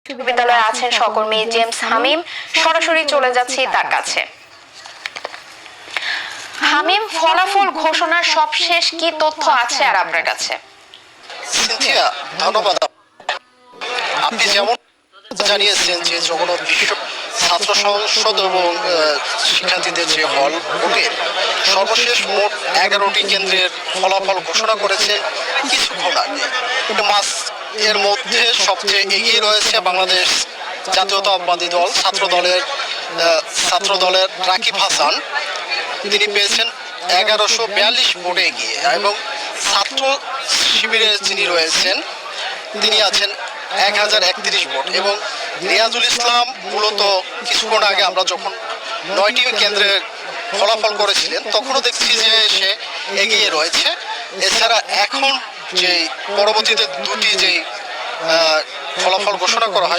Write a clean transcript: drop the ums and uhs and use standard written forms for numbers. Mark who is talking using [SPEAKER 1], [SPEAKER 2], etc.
[SPEAKER 1] বিশ্ববিদ্যালয়ে আছেন সহকর্মী জেমস হামিম। সরাসরি চলে যাচ্ছি তার কাছে। হামিম, ফলাফল ঘোষণার সবশেষ কি তথ্য আছে আর আপনার কাছে?
[SPEAKER 2] সিনথিয়া, ধন্যবাদ। আপনি যেমন জানিয়েছেন যে জগন্নাথ বিশ্ব ছাত্র সংসদ এবং শিক্ষার্থীদের যে হল ভোটের সর্বশেষ মোট 11টি কেন্দ্রের ফলাফল ঘোষণা করেছে কিছুক্ষণ আগে। এর মধ্যে সবচেয়ে এগিয়ে রয়েছে বাংলাদেশ জাতীয়তাবাদী দল ছাত্র দলের রাকিব হাসান। তিনি পেয়েছেন 1142 ভোটে এগিয়ে, এবং ছাত্র শিবিরে যিনি রয়েছেন তিনি আছেন 1031 ভোট। এবং রিয়াজুল ইসলাম মূলত কিছুক্ষণ আগে আমরা যখন 9টি কেন্দ্রের ফলাফল করেছিলেন তখনও দেখছি যে সে এগিয়ে রয়েছে। এছাড়া এখন যে পরবর্তীতে দুটি যে ফলাফল ঘোষণা করা হয়